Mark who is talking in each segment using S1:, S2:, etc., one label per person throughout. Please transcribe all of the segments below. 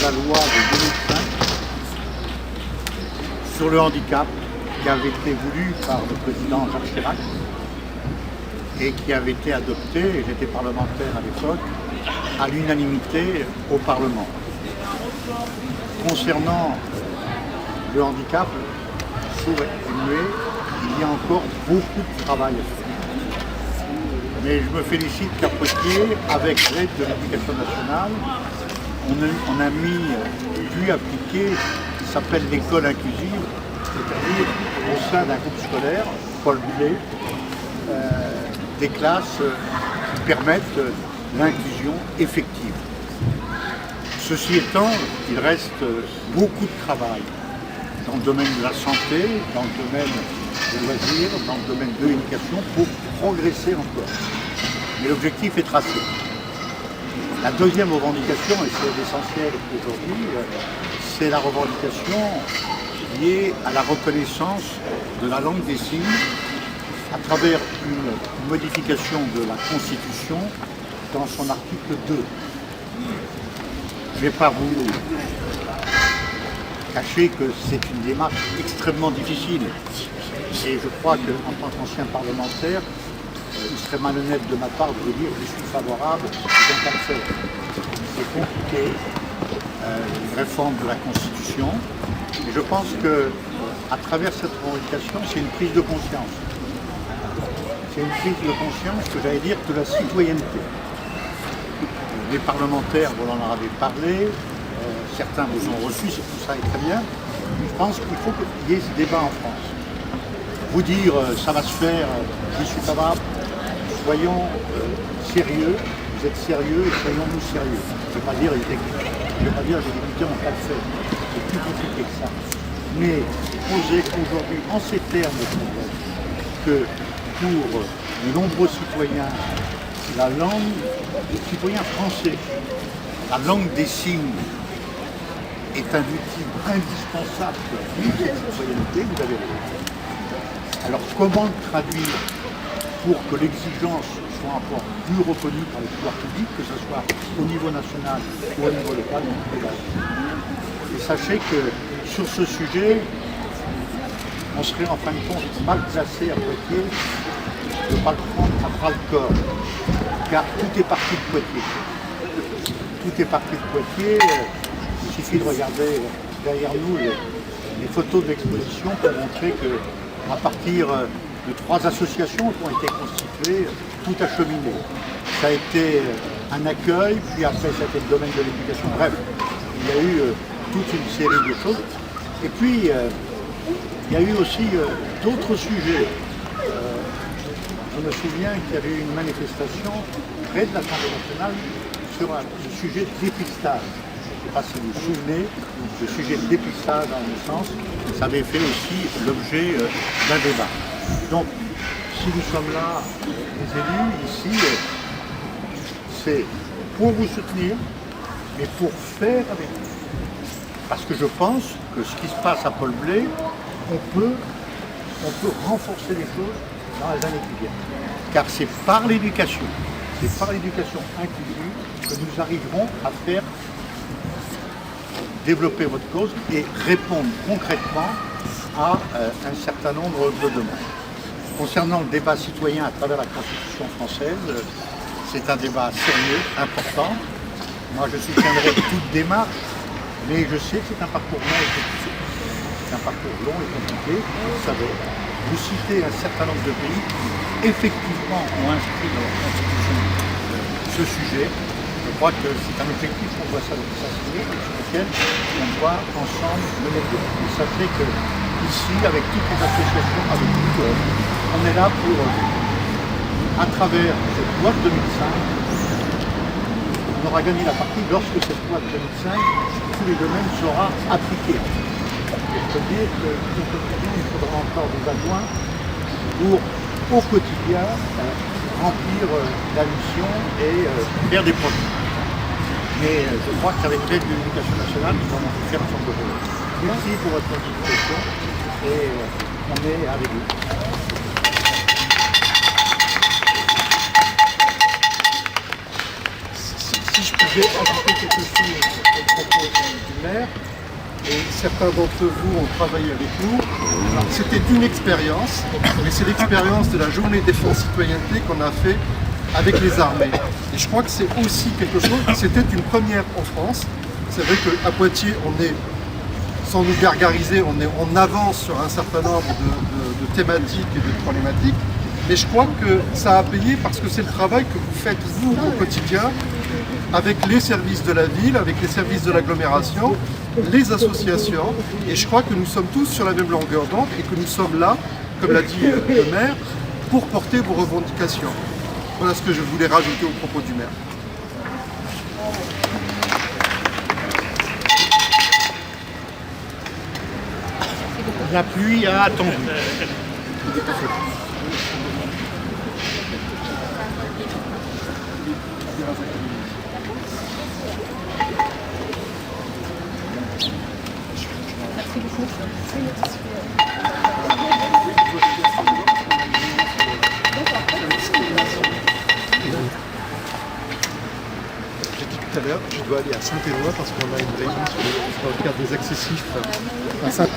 S1: la loi de 2005 sur le handicap qui avait été voulu par le président Jacques Chirac et qui avait été adopté, et j'étais parlementaire à l'époque, à l'unanimité au Parlement. Concernant le handicap, sourd et muet, il y a encore beaucoup de travail à faire. Mais je me félicite qu'à Poitiers, avec l'aide de l'Éducation nationale, on a pu appliquer ce qui s'appelle l'école inclusive, c'est-à-dire au sein d'un groupe scolaire, Paul Blé, des classes qui permettent l'inclusion effective. Ceci étant, il reste beaucoup de travail dans le domaine de la santé, dans le domaine des loisirs, dans le domaine de l'éducation pour progresser encore. Mais l'objectif est tracé. La deuxième revendication, et c'est l'essentiel aujourd'hui, c'est la revendication liée à la reconnaissance de la langue des signes à travers une modification de la Constitution dans son article 2. Je ne vais pas vous cacher que c'est une démarche extrêmement difficile. Et je crois qu'en tant qu'ancien parlementaire, il serait malhonnête de ma part de vous dire que je suis favorable à le faire. C'est compliqué, une réforme de la Constitution. Et je pense qu'à travers cette revendication, c'est une prise de conscience. C'est une prise de conscience, que j'allais dire, de la citoyenneté. Les parlementaires, vous en avez parlé, certains vous ont reçus, c'est tout ça est très bien. Mais je pense qu'il faut qu'il y ait ce débat en France. Vous dire ça va se faire, j'y suis capable, soyons sérieux, vous êtes sérieux et soyons-nous sérieux. Je ne vais pas dire les députés n'ont pas le fait, c'est plus compliqué que ça. Mais poser aujourd'hui en ces termes que pour de nombreux citoyens, la langue des citoyens français, la langue des signes est un outil indispensable pour vivre cette citoyenneté, vous avez raison. Alors comment le traduire pour que l'exigence soit encore plus reconnue par les pouvoirs publics, que ce soit au niveau national ou au niveau local, et sachez que sur ce sujet, on serait en fin de compte mal placé à Poitiers de ne pas le prendre à bras le corps, car tout est parti de Poitiers. Tout est parti de Poitiers, il suffit de regarder derrière nous les photos de l'exposition pour montrer que à partir de 3 associations qui ont été constituées, tout a cheminé. Ça a été un accueil, puis après ça a été le domaine de l'éducation. Bref, il y a eu toute une série de choses. Et puis, il y a eu aussi d'autres sujets. Je me souviens qu'il y avait eu une manifestation près de l'Assemblée nationale sur le sujet de dépistage. Je ne sais pas si vous vous souvenez, le sujet de dépistage en naissance, ça avait fait aussi l'objet d'un débat. Donc, si nous sommes là, les élus, ici, c'est pour vous soutenir, mais pour faire avec vous. Parce que je pense que ce qui se passe à Paul Blé, on peut renforcer les choses dans les années qui viennent. Car c'est par l'éducation inclusive que nous arriverons à faire développer votre cause et répondre concrètement à un certain nombre de demandes. Concernant le débat citoyen à travers la Constitution française, c'est un débat sérieux, important. Moi, je soutiendrai toute démarche, mais je sais que c'est un parcours long et compliqué. C'est un parcours long et compliqué, vous savez. Vous citez un certain nombre de pays qui, effectivement, ont inscrit dans leur Constitution ce sujet. Je crois que c'est un objectif qu'on doit s'assurer et sur lequel on doit ensemble mener le débat. Et sachez que ici, avec toutes les associations, avec vous, on est là pour, à travers cette loi de 2005, on aura gagné la partie lorsque cette loi de 2005, tous les domaines sera appliquée. Et je peux dire qu'au quotidien, il faudra encore des adjoints pour, au quotidien, remplir la mission et faire des projets. Mais je crois qu'avec l'aide de l'Éducation nationale, nous allons faire un certain nombre de choses. Merci pour votre participation et on est avec vous.
S2: Si je pouvais ajouter quelque chose au propos du maire, et certains d'entre vous ont travaillé avec nous. C'était d'une expérience, mais c'est l'expérience de la journée défense citoyenneté qu'on a fait avec les armées. Et je crois que c'est aussi quelque chose, c'était une première en France. C'est vrai qu'à Poitiers, on est, sans nous gargariser, on avance sur un certain nombre de thématiques et de problématiques, mais je crois que ça a payé parce que c'est le travail que vous faites, vous, au quotidien, avec les services de la ville, avec les services de l'agglomération, les associations, et je crois que nous sommes tous sur la même longueur d'onde et que nous sommes là, comme l'a dit le maire, pour porter vos revendications. Voilà ce que je voulais rajouter au propos du maire.
S1: La pluie a attendu.
S2: J'ai dit tout à l'heure, je dois aller à Saint-Éloi parce qu'on a une réunion sur le cadre des accessifs à Saint-Éloi.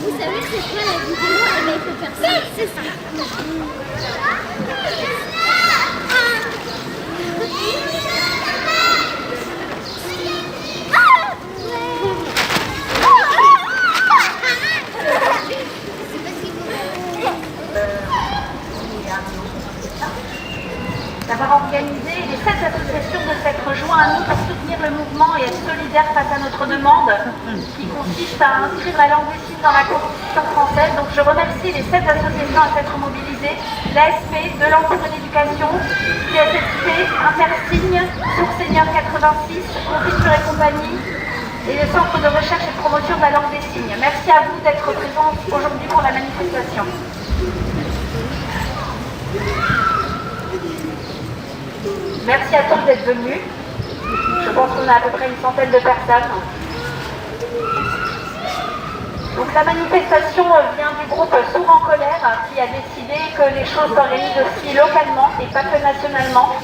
S3: Vous savez c'est quoi la vidéo? Eh bien, il faut faire ça, c'est ça.
S4: D'avoir organisé les 7 associations de s'être rejoints à nous pour soutenir le mouvement et être solidaires face à notre demande qui consiste à inscrire la langue des signes dans la Constitution française. Donc je remercie les 7 associations à s'être mobilisées, l'ASP, de l'Entour de l'éducation, CSSP, Intersigne, Sourds Seniors 86, Confiture et compagnie et le Centre de recherche et de promotion de la langue des signes. Merci à vous d'être présents aujourd'hui pour la manifestation. Merci à tous d'être venus. Je pense qu'on a à peu près une centaine de personnes. Donc la manifestation vient du groupe Sourds en colère qui a décidé que les choses s'organisent aussi localement et pas que nationalement.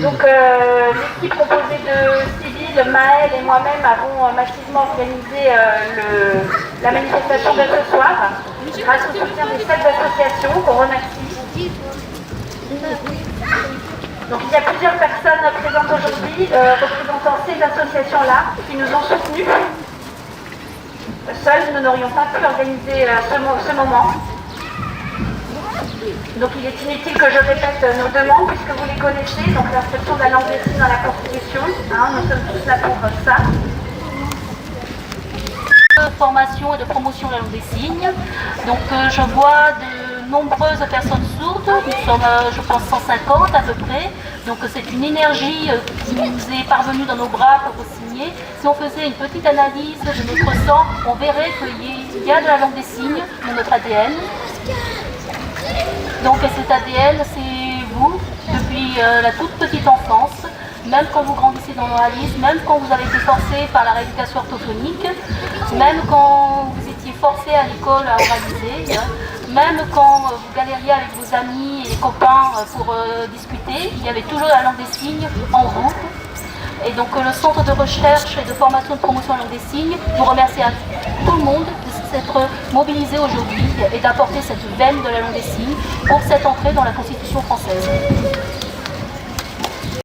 S4: Donc l'équipe composée de Sybille, Maëlle et moi-même avons massivement organisé la manifestation de ce soir grâce au soutien des 7 associations qu'on remercie. Donc il y a plusieurs personnes présentes aujourd'hui représentant ces associations-là qui nous ont soutenus. Seuls, nous n'aurions pas pu organiser ce moment. Donc il est inutile que je répète nos demandes puisque vous les connaissez. Donc l'inscription de la langue des signes dans la Constitution. Nous sommes tous là pour ça. Formation et de promotion de la langue des signes. Donc je vois de nombreuses personnes sourdes, nous sommes je pense 150 à peu près, donc c'est une énergie qui nous est parvenue dans nos bras pour signer. Si on faisait une petite analyse de notre sang, on verrait qu'il y a de la langue des signes dans notre ADN. Donc cet ADN c'est vous depuis la toute petite enfance, même quand vous grandissez dans l'oralisme, même quand vous avez été forcé par la rééducation orthophonique, même quand vous étiez forcé à l'école à oraliser, même quand vous galériez avec vos amis et les copains pour discuter, il y avait toujours la langue des signes en groupe. Et donc le Centre de recherche et de formation de promotion de la langue des signes vous remercie à tout le monde s'être mobilisés aujourd'hui et d'apporter cette veine de la langue des signes pour cette entrée dans la Constitution française.